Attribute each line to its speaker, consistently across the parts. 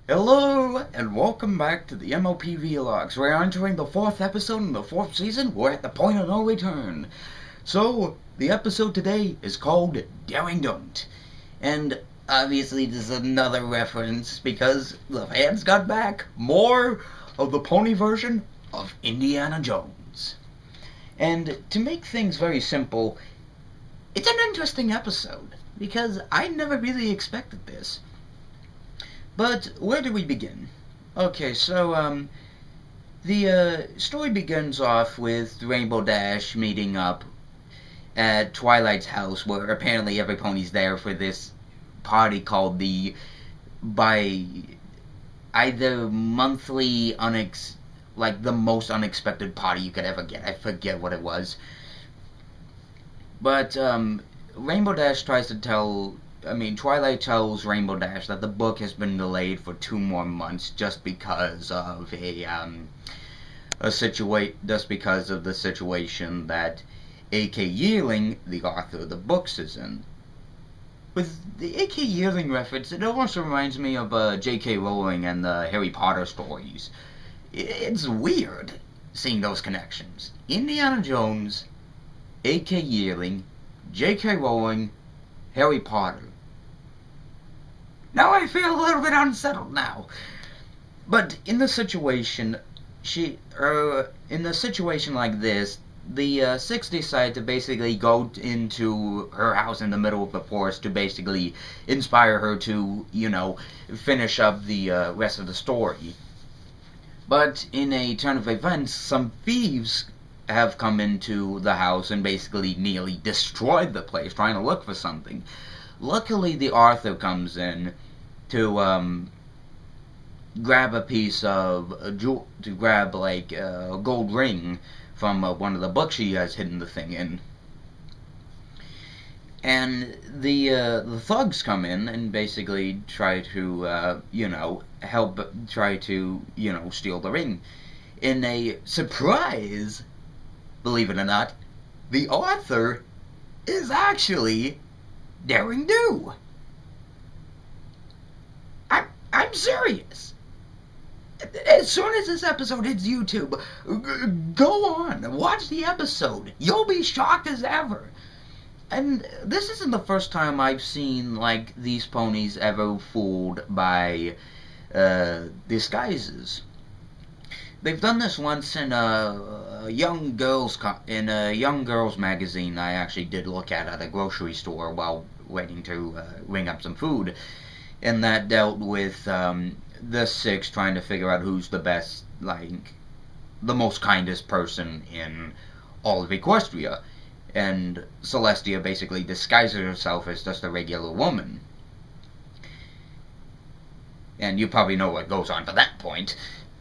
Speaker 1: Hello, and welcome back to the MLP Vlogs. We're entering the 4th episode in the 4th season. We're at the point of no return. So, the episode today is called Daring Don't. And obviously this is another reference because the fans got back more of the pony version of Indiana Jones. And to make things very simple, it's an interesting episode because I never really expected this. But where do we begin? Okay, so the story begins off with Rainbow Dash meeting up at Twilight's house, where apparently every pony's there for this party called the by either monthly like the most unexpected party you could ever get. I forget what it was. But Rainbow Dash tries to tell Twilight tells Rainbow Dash that the book has been delayed for 2 more months just because of just because of the situation that A.K. Yearling, the author of the books, is in. With the A.K. Yearling reference, it also reminds me of J.K. Rowling and the Harry Potter stories. It's weird seeing those connections. Indiana Jones, A.K. Yearling, J.K. Rowling, Harry Potter. Now I feel a little bit unsettled now. But in the situation, in a situation like this, the Six decide to basically go into her house in the middle of the forest to basically inspire her to, finish up the rest of the story. But in a turn of events, some thieves have come into the house and basically nearly destroyed the place trying to look for something. Luckily, the author comes in to grab a piece of grab like a gold ring from one of the books she has hidden the thing in. And the thugs come in and basically try to try to steal the ring. In a surprise, believe it or not, the author is actually Daring Do. I'm serious. As soon as this episode hits YouTube, go on, watch the episode. You'll be shocked as ever. And this isn't the first time I've seen, like, these ponies ever fooled by disguises. They've done this once in a young girls magazine I actually did look at a grocery store while waiting to ring up some food, and that dealt with the Six trying to figure out who's the best, like, the most kindest person in all of Equestria, and Celestia basically disguises herself as just a regular woman. And you probably know what goes on to that point.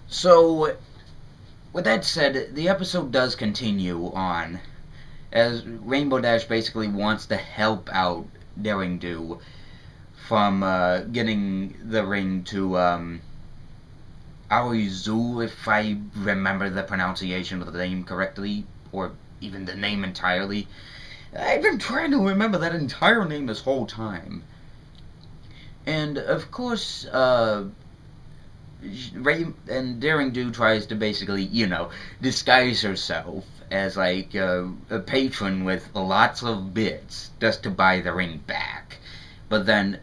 Speaker 1: So, with that said, the episode does continue on, as Rainbow Dash basically wants to help out Daring Do from getting the ring to Aoizou, if I remember the pronunciation of the name correctly, or even the name entirely. I've been trying to remember that entire name this whole time. And of course, Daring Do tries to basically, disguise herself as like a patron with lots of bits just to buy the ring back. But then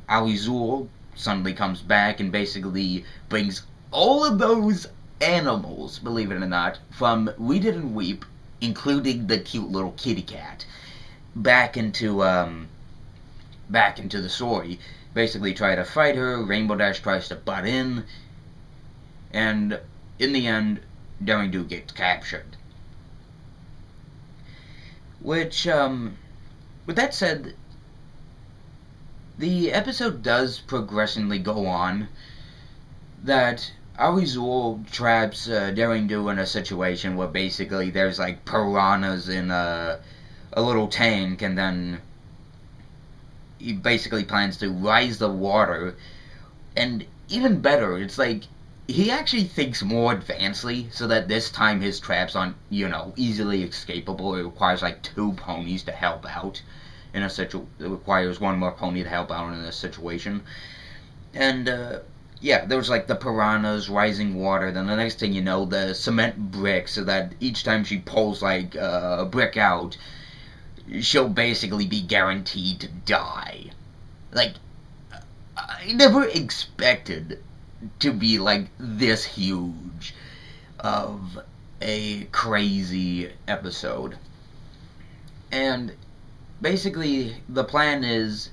Speaker 1: Aoizou suddenly comes back and basically brings all of those animals, believe it or not, from Read It and Weep, including the cute little kitty cat, back into the story. Basically try to fight her. Rainbow Dash tries to butt in, and in the end, Daring Do gets captured. Which, with that said, the episode does progressively go on that Aoizou traps Daring Do in a situation where basically there's like piranhas in a little tank, and then he basically plans to rise the water. And even better, it's like he actually thinks more advancedly, so that this time his traps aren't, easily escapable. It requires like 2 ponies to help out in a it requires 1 more pony to help out in this situation. And yeah, there was like the piranhas, rising water, then the next thing you know, the cement bricks, so that each time she pulls like a brick out, she'll basically be guaranteed to die. Like, I never expected to be like this huge of a crazy episode. And basically, the plan is,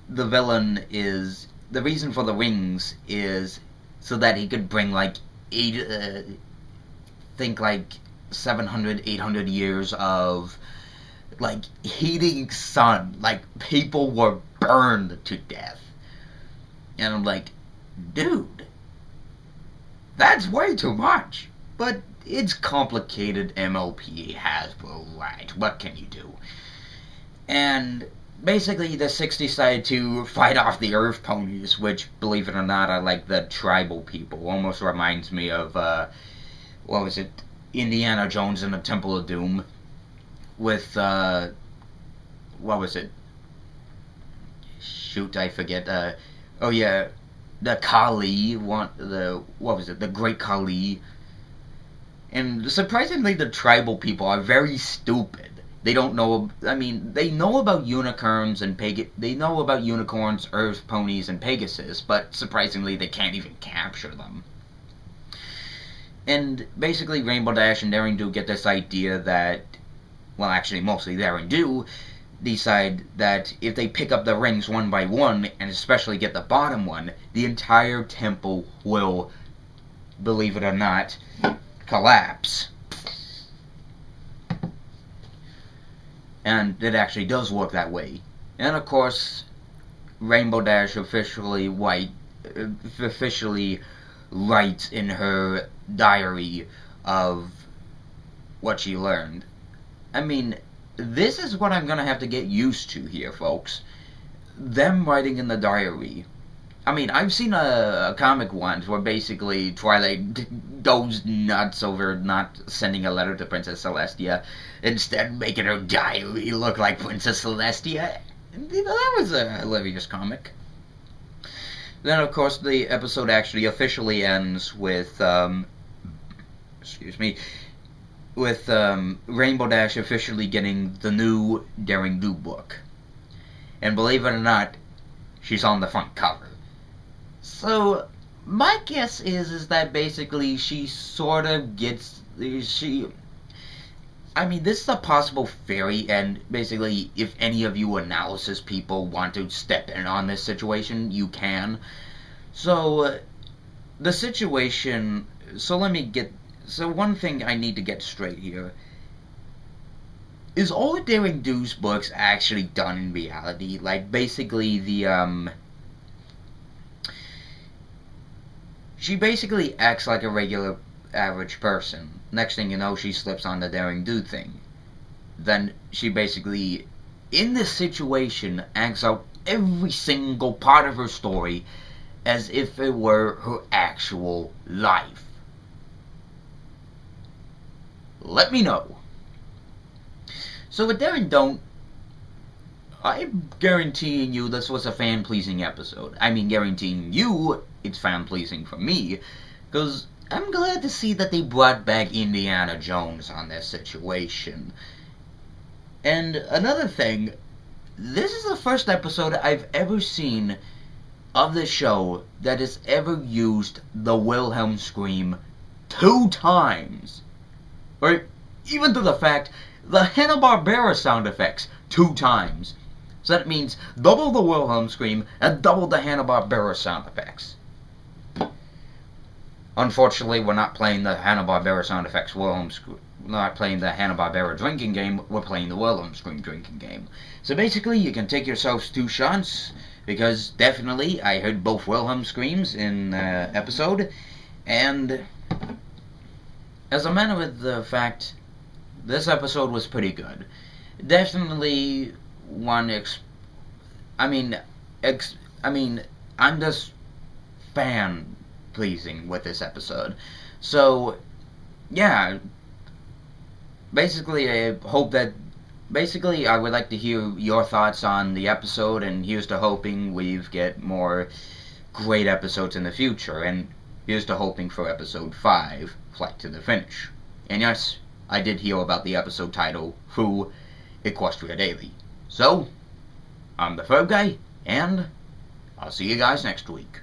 Speaker 1: the villain is, the reason for the rings is so that he could bring like think like 700, 800 years of like heating sun. Like, people were burned to death. And I'm like, dude, that's way too much. But it's complicated MLP Hasbro, right? What can you do? And basically, the 6 decided to fight off the Earth Ponies, which, believe it or not, are like the tribal people. Almost reminds me of, what was it? Indiana Jones and the Temple of Doom. With, what was it? Shoot, I forget. Oh yeah, the Kali, what was it? The Great Kali. And surprisingly, the tribal people are very stupid. They don't know. I mean, they know about unicorns and They know about unicorns, Earth Ponies, and Pegasus, but surprisingly, they can't even capture them. And basically, Rainbow Dash and Daring Do get this idea that, well, actually, mostly Daring Do decide that if they pick up the rings one by one, and especially get the bottom one, the entire temple will, believe it or not, collapse. And it actually does work that way. And of course, Rainbow Dash officially writes in her diary of what she learned. I mean, this is what I'm gonna have to get used to here, folks. Them writing in the diary. I mean, I've seen a comic once where basically Twilight goes nuts over not sending a letter to Princess Celestia, instead making her diary look like Princess Celestia. You know, that was a hilarious comic. Then, of course, the episode actually officially ends with, with Rainbow Dash officially getting the new Daring Do book. And believe it or not, she's on the front cover. So, my guess is that basically she sort of gets, I mean, this is a possible theory, and basically, if any of you analysis people want to step in on this situation, you can. So, the situation, so one thing I need to get straight here. Is all the Daring Do's books actually done in reality? Like, basically, she basically acts like a regular average person. Next thing you know, she slips on the Daring Do thing. Then she basically, in this situation, acts out every single part of her story as if it were her actual life. Let me know. So with Daring Don't, I'm guaranteeing you this was a fan-pleasing episode. I mean, guaranteeing you it's fan-pleasing for me, because I'm glad to see that they brought back Indiana Jones on this situation. And another thing, this is the first episode I've ever seen of this show that has ever used the Wilhelm Scream 2 times. Or even to the fact, the Hanna-Barbera sound effects 2 times. So that means double the Wilhelm Scream and double the Hanna-Barbera sound effects. Unfortunately, we're not playing the Hanna-Barbera sound effects Wilhelm Scream. We're not playing the Hanna-Barbera drinking game, we're playing the Wilhelm Scream drinking game. So basically, you can take yourselves 2 shots, because definitely I heard both Wilhelm Screams in the episode, and as a matter of the fact, this episode was pretty good. Definitely one I'm just fan pleasing with this episode. So yeah, basically I hope that I would like to hear your thoughts on the episode, and here's to hoping we get more great episodes in the future, and here's to hoping for episode 5, Flight to the Finish. And yes, I did hear about the episode title, Who Equestria Daily. So, I'm the Ferb Guy, and I'll see you guys next week.